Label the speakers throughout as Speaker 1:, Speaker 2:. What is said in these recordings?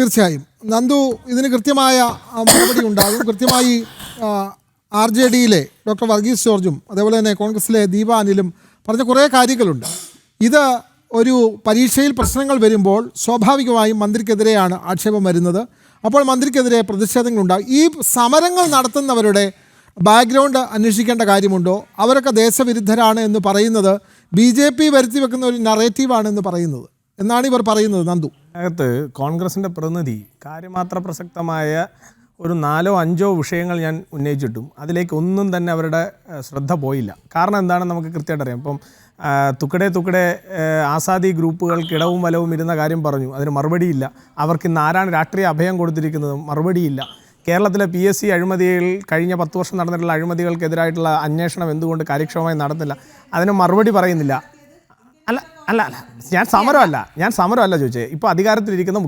Speaker 1: തീർച്ചയായും നന്ദു ഇതിന് കൃത്യമായ മറുപടി ഉണ്ടാകും. കൃത്യമായി RJDയിലെ ഡോക്ടർ വർഗീസ് ജോർജും അതേപോലെ തന്നെ കോൺഗ്രസിലെ ദീപ അനിലും പറഞ്ഞ കുറേ കാര്യങ്ങളുണ്ട്. ഇത് ഒരു പരീക്ഷയിൽ പ്രശ്നങ്ങൾ വരുമ്പോൾ സ്വാഭാവികമായും മന്ത്രിക്കെതിരെയാണ് ആക്ഷേപം വരുന്നത്. അപ്പോൾ മന്ത്രിക്കെതിരെ പ്രതിഷേധങ്ങളുണ്ടാകും. ഈ സമരങ്ങൾ നടത്തുന്നവരുടെ ബാക്ക്ഗ്രൗണ്ട് അന്വേഷിക്കേണ്ട കാര്യമുണ്ടോ? അവരൊക്കെ ദേശവിരുദ്ധരാണ് എന്ന് പറയുന്നത് BJP വരുത്തി വെക്കുന്ന ഒരു നറേറ്റീവാണെന്ന് പറയുന്നത് എന്നാണ് ഇവർ പറയുന്നത്. നന്ദു,
Speaker 2: അകത്ത് കോൺഗ്രസിൻ്റെ പ്രതിനിധി കാര്യമാത്ര പ്രസക്തമായ ഒരു 4-5 വിഷയങ്ങൾ ഞാൻ ഉന്നയിച്ചിട്ടും അതിലേക്ക് ഒന്നും തന്നെ അവരുടെ ശ്രദ്ധ പോയില്ല. കാരണം എന്താണെന്ന് നമുക്ക് കൃത്യമായിട്ട് അറിയാം. ഇപ്പം തുക്കടെ ആസാദി ഗ്രൂപ്പുകൾക്ക് ഇടവും വലവും ഇരുന്ന കാര്യം പറഞ്ഞു, അതിന് മറുപടിയില്ല. അവർക്ക് ഇന്ന് ആരാണ് രാഷ്ട്രീയ അഭയം കൊടുത്തിരിക്കുന്നത്? മറുപടിയില്ല. കേരളത്തിലെ PSC അഴിമതിയിൽ കഴിഞ്ഞ 10 വർഷം നടന്നിട്ടുള്ള അഴിമതികൾക്കെതിരായിട്ടുള്ള അന്വേഷണം എന്തുകൊണ്ട് കാര്യക്ഷമമായി നടന്നില്ല? അതിന് മറുപടി പറയുന്നില്ല. അല്ല ഞാൻ സമരമല്ല ചോദിച്ചേ. ഇപ്പോൾ അധികാരത്തിലിരിക്കുന്ന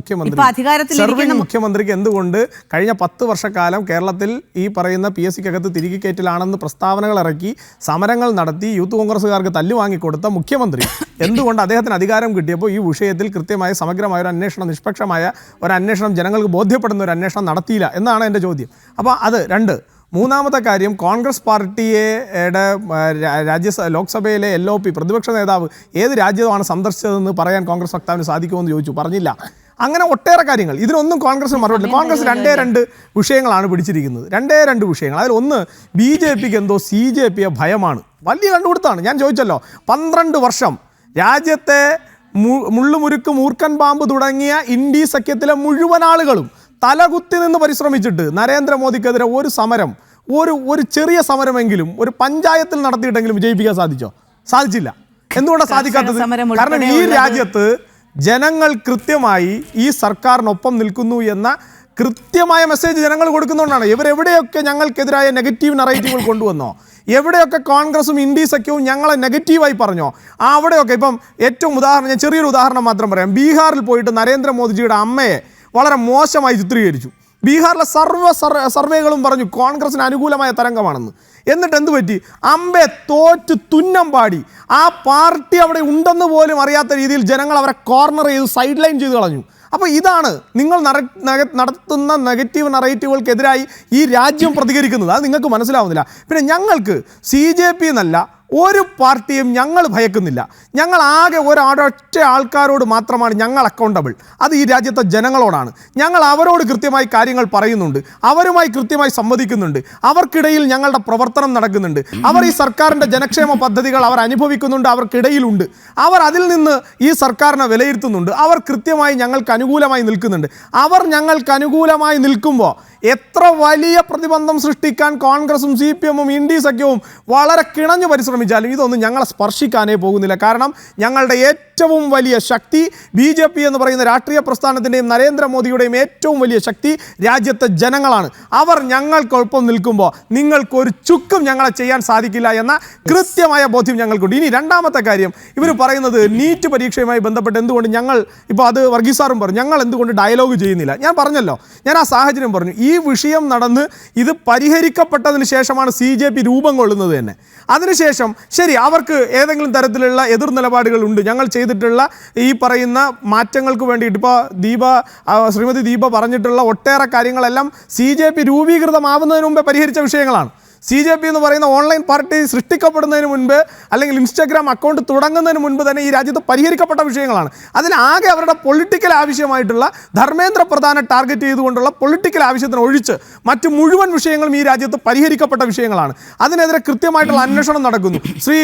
Speaker 2: മുഖ്യമന്ത്രിക്ക് എന്തുകൊണ്ട് കഴിഞ്ഞ 10 വർഷക്കാലം കേരളത്തിൽ ഈ പറയുന്ന PSCക്കകത്ത് തിരികെ കയറ്റലാണെന്ന് പ്രസ്താവനകൾ ഇറക്കി സമരങ്ങൾ നടത്തി യൂത്ത് കോൺഗ്രസ്സുകാർക്ക് തല്ലുവാങ്ങിക്കൊടുത്ത മുഖ്യമന്ത്രി എന്തുകൊണ്ട് അദ്ദേഹത്തിന് അധികാരം കിട്ടിയപ്പോൾ ഈ വിഷയത്തിൽ കൃത്യമായ സമഗ്രമായ ഒരു അന്വേഷണം, നിഷ്പക്ഷമായ ഒരു അന്വേഷണം, ജനങ്ങൾക്ക് ബോധ്യപ്പെടുന്ന ഒരു അന്വേഷണം നടത്തിയില്ല എന്നാണ് എൻ്റെ ചോദ്യം. അപ്പോൾ അത് രണ്ട്. മൂന്നാമത്തെ കാര്യം, കോൺഗ്രസ് പാർട്ടിയുടെ ലോക്സഭയിലെ LOP പ്രതിപക്ഷ നേതാവ് ഏത് രാജ്യമാണ് സന്ദർശിച്ചതെന്ന് പറയാൻ കോൺഗ്രസ് വക്താവിന് സാധിക്കുമെന്ന് ചോദിച്ചു, പറഞ്ഞില്ല. അങ്ങനെ ഒട്ടേറെ കാര്യങ്ങൾ. ഇതിനൊന്നും കോൺഗ്രസിന് മറുപടി. കോൺഗ്രസ് 2 വിഷയങ്ങളാണ് പിടിച്ചിരിക്കുന്നത്. 2 വിഷയങ്ങൾ. അതിൽ ഒന്ന്, BJPക്ക് എന്തോ CJPയെ ഭയമാണ്. വലിയ കണ്ടുപിടുത്താണ്. ഞാൻ ചോദിച്ചല്ലോ, 12 വർഷം രാജ്യത്തെ മുള്ളുമുരുക്ക്, മൂർഖൻ പാമ്പ് തുടങ്ങിയ ഇന്ത്യ സഖ്യത്തിലെ മുഴുവൻ ആളുകളും തലകുത്തി നിന്ന് പരിശ്രമിച്ചിട്ട് നരേന്ദ്രമോദിക്കെതിരെ ഒരു സമരം, ഒരു ചെറിയ സമരമെങ്കിലും ഒരു പഞ്ചായത്തിൽ നടത്തിയിട്ടെങ്കിലും വിജയിപ്പിക്കാൻ സാധിച്ചില്ല. എന്തുകൊണ്ടാണ് സാധിക്കാത്തത്? കാരണം ഈ രാജ്യത്ത് ജനങ്ങൾ കൃത്യമായി ഈ സർക്കാരിനൊപ്പം നിൽക്കുന്നു എന്ന കൃത്യമായ മെസ്സേജ് ജനങ്ങൾ കൊടുക്കുന്നതുകൊണ്ടാണ്. ഇവരെവിടെയൊക്കെ ഞങ്ങൾക്കെതിരായ നെഗറ്റീവ് നറേറ്റീവുകൾ കൊണ്ടുവന്നോ, എവിടെയൊക്കെ കോൺഗ്രസും ഇന്ത്യ സഖ്യവും ഞങ്ങളെ നെഗറ്റീവായി പറഞ്ഞോ, അവിടെയൊക്കെ ഇപ്പം ഏറ്റവും ഉദാഹരണം, ഞാൻ ചെറിയൊരു ഉദാഹരണം മാത്രം പറയാം. ബീഹാറിൽ പോയിട്ട് നരേന്ദ്രമോദിജിയുടെ അമ്മയെ വളരെ മോശമായി ചിത്രീകരിച്ചു. ബീഹാറിലെ സർവേകളും പറഞ്ഞു കോൺഗ്രസിന് അനുകൂലമായ തരംഗമാണെന്ന്. എന്നിട്ട് എന്തു പറ്റി? അമ്പെ തോറ്റ് തുന്നം പാടി. ആ പാർട്ടി അവിടെ ഉണ്ടെന്ന് പോലും അറിയാത്ത രീതിയിൽ ജനങ്ങൾ അവരെ കോർണർ ചെയ്ത് സൈഡ് ലൈൻ ചെയ്ത് കളഞ്ഞു. അപ്പോൾ ഇതാണ് നിങ്ങൾ നടത്തുന്ന നെഗറ്റീവ് നറേറ്റീവുകൾക്കെതിരായി ഈ രാജ്യം പ്രതികരിക്കുന്നത്. അത് നിങ്ങൾക്ക് മനസ്സിലാവുന്നില്ല. പിന്നെ ഞങ്ങൾക്ക് CJP എന്നല്ല ഒരു പാർട്ടിയും ഞങ്ങൾ ഭയക്കുന്നില്ല. ഞങ്ങൾ ആകെ ഒരൊറ്റ ആൾക്കാരോട് മാത്രമാണ് ഞങ്ങൾ അക്കൗണ്ടബിൾ. അത് ഈ രാജ്യത്തെ ജനങ്ങളോടാണ്. ഞങ്ങൾ അവരോട് കൃത്യമായി കാര്യങ്ങൾ പറയുന്നുണ്ട്, അവരുമായി കൃത്യമായി സംവദിക്കുന്നുണ്ട്, അവർക്കിടയിൽ ഞങ്ങളുടെ പ്രവർത്തനം നടക്കുന്നുണ്ട്. അവർ ഈ സർക്കാരിൻ്റെ ജനക്ഷേമ പദ്ധതികൾ അവർ അനുഭവിക്കുന്നുണ്ട്, അവർക്കിടയിലുണ്ട്. അവർ അതിൽ നിന്ന് ഈ സർക്കാരിനെ വിലയിരുത്തുന്നുണ്ട്. അവർ കൃത്യമായി ഞങ്ങൾക്ക് അനുകൂലമായി നിൽക്കുന്നുണ്ട്. അവർ ഞങ്ങൾക്ക് അനുകൂലമായി നിൽക്കുമ്പോൾ എത്ര വലിയ പ്രതിബന്ധം സൃഷ്ടിക്കാൻ കോൺഗ്രസും CPM-ഉം ഇന്ത്യ സഖ്യവും വളരെ കിണഞ്ഞു പരിശ്രമിച്ചാലും ഇതൊന്നും ഞങ്ങളെ സ്പർശിക്കാനേ പോകുന്നില്ല. കാരണം ഞങ്ങളുടെ ഏറ്റവും വലിയ ശക്തി BJP എന്ന് പറയുന്ന രാഷ്ട്രീയ പ്രസ്ഥാനത്തിൻ്റെയും നരേന്ദ്രമോദിയുടെയും ഏറ്റവും വലിയ ശക്തി രാജ്യത്തെ ജനങ്ങളാണ്. അവർ ഞങ്ങൾക്കൊപ്പം നിൽക്കുമ്പോൾ നിങ്ങൾക്കൊരു ചുക്കും ഞങ്ങളെ ചെയ്യാൻ സാധിക്കില്ല എന്ന കൃത്യമായ ബോധ്യം ഞങ്ങൾക്കുണ്ട്. ഇനി രണ്ടാമത്തെ കാര്യം, ഇവർ പറയുന്നത് നീറ്റ് പരീക്ഷയുമായി ബന്ധപ്പെട്ട് എന്തുകൊണ്ട് ഞങ്ങൾ, ഇപ്പോൾ അത് വർഗീസ് സാറും പറഞ്ഞു, ഞങ്ങൾ എന്തുകൊണ്ട് ഡയലോഗ് ചെയ്യുന്നില്ല. ഞാൻ പറഞ്ഞല്ലോ, ഞാൻ ആ സാഹചര്യം പറഞ്ഞു. ഈ വിഷയം നടന്ന് ഇത് പരിഹരിക്കപ്പെട്ടതിന് ശേഷമാണ് CJP രൂപം കൊള്ളുന്നത് തന്നെ. അതിനുശേഷം ശരി, അവർക്ക് ഏതെങ്കിലും തരത്തിലുള്ള എതിർ നിലപാടുകളുണ്ട്, ഞങ്ങൾ ചെയ്തിട്ടുള്ള ഈ പറയുന്ന മാറ്റങ്ങൾക്ക് വേണ്ടിയിട്ട് ഇപ്പോൾ ശ്രീമതി ദീപ പറഞ്ഞിട്ടുള്ള ഒട്ടേറെ കാര്യങ്ങളെല്ലാം CJP രൂപീകൃതമാവുന്നതിന് മുമ്പേ പരിഹരിച്ച വിഷയങ്ങളാണ്. CJP എന്ന് പറയുന്ന ഓൺലൈൻ പാർട്ടി സൃഷ്ടിക്കപ്പെടുന്നതിന് മുൻപ് അല്ലെങ്കിൽ ഇൻസ്റ്റാഗ്രാം അക്കൗണ്ട് തുടങ്ങുന്നതിന് മുൻപ് തന്നെ ഈ രാജ്യത്ത് പരിഹരിക്കപ്പെട്ട വിഷയങ്ങളാണ്. അതിലാകെ അവരുടെ പൊളിറ്റിക്കൽ ആവശ്യമായിട്ടുള്ള ധർമ്മേന്ദ്ര പ്രധാനെ ടാർഗറ്റ് ചെയ്തുകൊണ്ടുള്ള പൊളിറ്റിക്കൽ ആവശ്യത്തിന് ഒഴിച്ച് മറ്റ് മുഴുവൻ വിഷയങ്ങളും ഈ രാജ്യത്ത് പരിഹരിക്കപ്പെട്ട വിഷയങ്ങളാണ്. അതിനെതിരെ കൃത്യമായിട്ടുള്ള അന്വേഷണം നടക്കുന്നു. ശ്രീ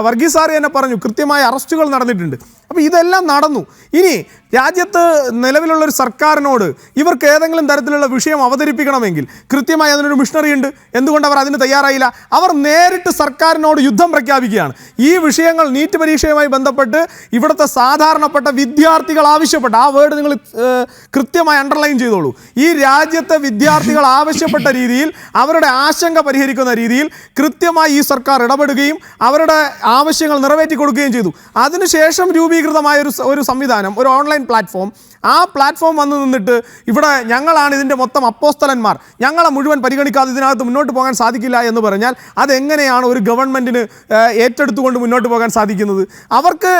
Speaker 2: വർഗീസ് സാർ തന്നെ പറഞ്ഞു, കൃത്യമായ അറസ്റ്റുകൾ നടന്നിട്ടുണ്ട്. അപ്പോൾ ഇതെല്ലാം നടന്നു. ഇനി രാജ്യത്ത് നിലവിലുള്ളൊരു സർക്കാരിനോട് ഇവർക്ക് ഏതെങ്കിലും തരത്തിലുള്ള വിഷയം അവതരിപ്പിക്കണമെങ്കിൽ കൃത്യമായി അതിനൊരു മിഷണറി ഉണ്ട്. എന്തുകൊണ്ട് അവർ അതിന് തയ്യാറായില്ല? അവർ നേരിട്ട് സർക്കാരിനോട് യുദ്ധം പ്രഖ്യാപിക്കുകയാണ്. ഈ വിഷയങ്ങൾ നീറ്റ് പരീക്ഷയുമായി ബന്ധപ്പെട്ട് ഇവിടുത്തെ സാധാരണപ്പെട്ട വിദ്യാർത്ഥികൾ ആവശ്യപ്പെട്ട, ആ വേർഡ് നിങ്ങൾ കൃത്യമായി അണ്ടർലൈൻ ചെയ്തോളൂ, ഈ രാജ്യത്തെ വിദ്യാർത്ഥികൾ ആവശ്യപ്പെട്ട രീതിയിൽ അവരുടെ ആശങ്ക പരിഹരിക്കുന്ന രീതിയിൽ കൃത്യമായി ഈ സർക്കാർ ഇടപെടുകയും അവരുടെ ആവശ്യങ്ങൾ നിറവേറ്റി കൊടുക്കുകയും ചെയ്തു. അതിനുശേഷം കേന്ദ്രീകൃതമായ ഒരു സംവിധാനം, ഒരു ഓൺലൈൻ പ്ലാറ്റ്ഫോം, ആ പ്ലാറ്റ്ഫോം വന്ന് നിന്നിട്ട് ഇവിടെ ഞങ്ങളാണ് ഇതിൻ്റെ മൊത്തം അപ്പോസ്തലന്മാർ, ഞങ്ങളെ മുഴുവൻ പരിഗണിക്കാതെ ഇതിനകത്ത് മുന്നോട്ട് പോകാൻ സാധിക്കില്ല എന്ന് പറഞ്ഞാൽ അതെങ്ങനെയാണ് ഒരു ഗവൺമെൻറ്റിന് ഏറ്റെടുത്തുകൊണ്ട് മുന്നോട്ട് പോകാൻ സാധിക്കുന്നത്? അവർക്ക്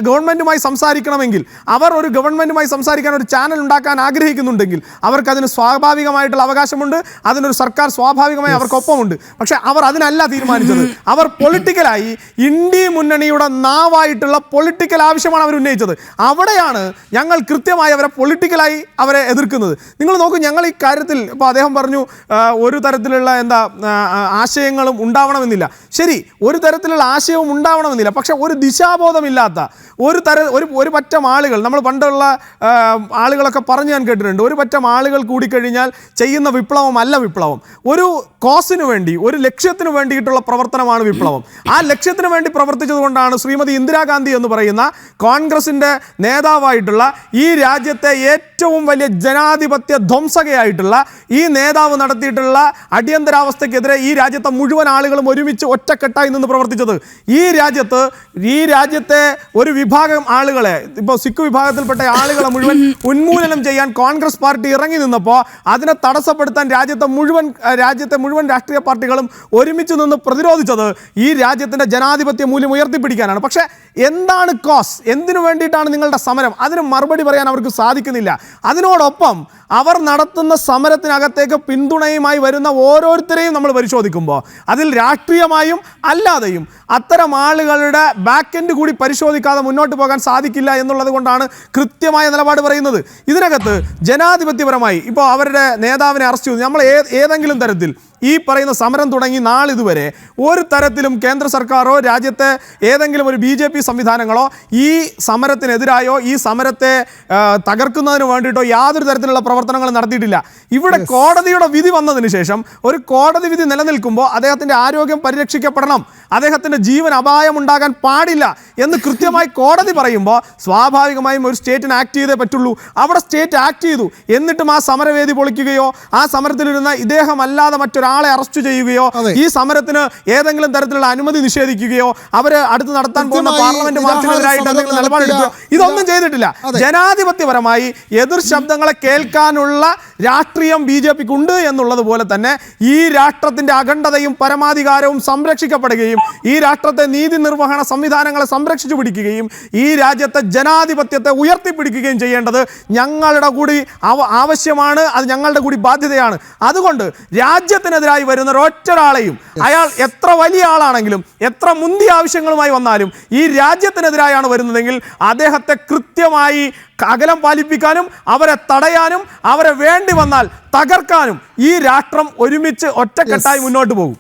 Speaker 2: ഗവൺമെൻറ്റുമായി സംസാരിക്കണമെങ്കിൽ, അവർ ഒരു ഗവൺമെൻറ്റുമായി സംസാരിക്കാൻ ഒരു ചാനൽ ഉണ്ടാക്കാൻ ആഗ്രഹിക്കുന്നുണ്ടെങ്കിൽ അവർക്കതിന് സ്വാഭാവികമായിട്ടുള്ള അവകാശമുണ്ട്, അതിനൊരു സർക്കാർ സ്വാഭാവികമായി അവർക്കൊപ്പമുണ്ട്. പക്ഷേ അവർ അതിനല്ല തീരുമാനിച്ചത്. അവർ പൊളിറ്റിക്കലായി ഇന്ത്യ മുന്നണിയുടെ നാവായിട്ടുള്ള പൊളിറ്റിക്കൽ ആവശ്യമാണ് അവർ ഉന്നയിച്ചത്. അവിടെയാണ് ഞങ്ങൾ കൃത്യമായി അവരെ പൊളിറ്റിക്കലായി അവരെ എതിർക്കുന്നത്. നിങ്ങൾ നോക്കൂ, ഞങ്ങൾ ഈ കാര്യത്തിൽ ഇപ്പോൾ അദ്ദേഹം പറഞ്ഞു ഒരു തരത്തിലുള്ള ആശയങ്ങളും ഉണ്ടാവണമെന്നില്ല. ശരി, ഒരു തരത്തിലുള്ള ആശയവും ഉണ്ടാവണമെന്നില്ല. പക്ഷെ ഒരു ദിശാബോധമില്ലാത്ത ഒരു പറ്റം ആളുകൾ, നമ്മൾ പണ്ടുള്ള ആളുകളൊക്കെ പറഞ്ഞ് ഞാൻ കേട്ടിട്ടുണ്ട്, ഒരു പറ്റം ആളുകൾ കൂടിക്കഴിഞ്ഞാൽ ചെയ്യുന്ന വിപ്ലവമല്ല വിപ്ലവം. ഒരു കോസിന് വേണ്ടി, ഒരു ലക്ഷ്യത്തിന് വേണ്ടിയിട്ടുള്ള പ്രവർത്തനമാണ് വിപ്ലവം. ആ ലക്ഷ്യത്തിന് വേണ്ടി പ്രവർത്തിച്ചതുകൊണ്ടാണ് ശ്രീമതി ഇന്ദിരാഗാന്ധി എന്ന് പറയുന്ന കോൺഗ്രസിൻ്റെ നേതാവായിട്ടുള്ള, ഈ രാജ്യത്തെ ഏറ്റവും വലിയ ജനാധിപത്യ ധ്വംസകയായിട്ടുള്ള ഈ നേതാവ് നടത്തിയിട്ടുള്ള അടിയന്തരാവസ്ഥയ്ക്കെതിരെ ഈ രാജ്യത്തെ മുഴുവൻ ആളുകളും ഒരുമിച്ച് ഒറ്റക്കെട്ടായി നിന്ന് പ്രവർത്തിച്ചത്. ഈ രാജ്യത്തെ ഒരു വിഭാഗം ആളുകളെ, ഇപ്പോൾ സിഖ് വിഭാഗത്തിൽപ്പെട്ട ആളുകളെ മുഴുവൻ ഉന്മൂലനം ചെയ്യാൻ കോൺഗ്രസ് പാർട്ടി ഇറങ്ങി നിന്നപ്പോൾ അതിനെ തടസ്സപ്പെടുത്താൻ രാജ്യത്തെ മുഴുവൻ രാഷ്ട്രീയ പാർട്ടികളും ഒരുമിച്ച് നിന്ന് പ്രതിരോധിച്ചത് ഈ രാജ്യത്തിൻ്റെ ജനാധിപത്യ മൂല്യം ഉയർത്തിപ്പിടിക്കാനാണ്. പക്ഷേ എന്താണ് കോസ്, എന്തിനു വേണ്ടിയിട്ടാണ് നിങ്ങളുടെ സമരം? അതിന് മറുപടി പറയാൻ അവർക്ക് സാധിക്കുന്നില്ല. അതിനോടൊപ്പം അവർ നടത്തുന്ന സമരത്തിനകത്തേക്ക് പിന്തുണയുമായി വരുന്ന ഓരോരുത്തരെയും നമ്മൾ പരിശോധിക്കുമ്പോൾ അതിൽ രാഷ്ട്രീയമായും അല്ലാതെയും അത്തരം ആളുകളുടെ ബാക്ക് എൻഡ് കൂടി പരിശോധിക്കാതെ മുന്നോട്ട് പോകാൻ സാധിക്കില്ല എന്നുള്ളത് കൊണ്ടാണ് കൃത്യമായ നിലപാട് പറയുന്നത്. ഇതിനകത്ത് ജനാധിപത്യപരമായി ഇപ്പോൾ അവരുടെ നേതാവിനെ അറസ്റ്റ് ചെയ്തു, നമ്മൾ ഏതെങ്കിലും തരത്തിൽ ഈ പറയുന്ന സമരം തുടങ്ങി നാളിതുവരെ ഒരു തരത്തിലും കേന്ദ്ര സർക്കാരോ രാജ്യത്തെ ഏതെങ്കിലും ഒരു BJP സംവിധാനങ്ങളോ ഈ സമരത്തിനെതിരായോ ഈ സമരത്തെ തകർക്കുന്നതിന് വേണ്ടിയിട്ടോ യാതൊരു തരത്തിലുള്ള പ്രവർത്തനങ്ങളും നടത്തിയിട്ടില്ല. ഇവിടെ കോടതിയുടെ വിധി വന്നതിന് ശേഷം, ഒരു കോടതി വിധി നിലനിൽക്കുമ്പോൾ അദ്ദേഹത്തിൻ്റെ ആരോഗ്യം പരിരക്ഷിക്കപ്പെടണം, അദ്ദേഹത്തിൻ്റെ ജീവൻ അപായമുണ്ടാകാൻ പാടില്ല എന്ന് കൃത്യമായി കോടതി പറയുമ്പോൾ സ്വാഭാവികമായും ഒരു സ്റ്റേറ്റിന് ആക്ട് ചെയ്തേ പറ്റുള്ളൂ. അവിടെ സ്റ്റേറ്റ് ആക്ട് ചെയ്തു. എന്നിട്ടും ആ സമരവേദി പൊളിക്കുകയോ ആ സമരത്തിലിരുന്ന ഇദ്ദേഹമല്ലാതെ മറ്റൊരാളെ അറസ്റ്റ് ചെയ്യുകയോ ഈ സമരത്തിന് ഏതെങ്കിലും തരത്തിലുള്ള അനുമതി നിഷേധിക്കുകയോ അവര് അടുത്ത് നടത്താൻ പോകുന്ന പാർലമെന്റ് മാർച്ചിനെതിരായിട്ട് എന്തെങ്കിലും നിലപാടെടുക്കുകയോ ഇതൊന്നും ചെയ്തിട്ടില്ല. ജനാധിപത്യപരമായി എതിർ ശബ്ദങ്ങളെ കേൾക്കാനുള്ള രാഷ്ട്രീയം BJPക്ക് ഉണ്ട് എന്നുള്ളത് പോലെ തന്നെ ഈ രാഷ്ട്രത്തിന്റെ അഖണ്ഡതയും പരമാധികാരവും സംരക്ഷിക്കപ്പെടുകയും ഈ രാഷ്ട്രത്തെ നീതി നിർവഹണ സംവിധാനങ്ങളെ സംരക്ഷിച്ചു പിടിക്കുകയും ഈ രാജ്യത്തെ ജനാധിപത്യത്തെ ഉയർത്തിപ്പിടിക്കുകയും ചെയ്യേണ്ടത് ഞങ്ങളുടെ കൂടി ആവശ്യമാണ്, അത് ഞങ്ങളുടെ കൂടി ബാധ്യതയാണ്. അതുകൊണ്ട് രാജ്യത്തിനെതിരായി വരുന്ന ഒറ്റൊരാളെയും, അയാൾ എത്ര വലിയ ആളാണെങ്കിലും എത്ര മുന്തിയ ആവശ്യങ്ങളുമായി വന്നാലും ഈ രാജ്യത്തിനെതിരായാണ് വരുന്നതെങ്കിൽ അദ്ദേഹത്തെ കൃത്യമായി അകലം പാലിപ്പിക്കാനും അവരെ തടയാനും അവരെ വേണ്ടി വന്നാൽ തകർക്കാനും ഈ രാഷ്ട്രം ഒരുമിച്ച് ഒറ്റക്കെട്ടായി മുന്നോട്ട് പോകും.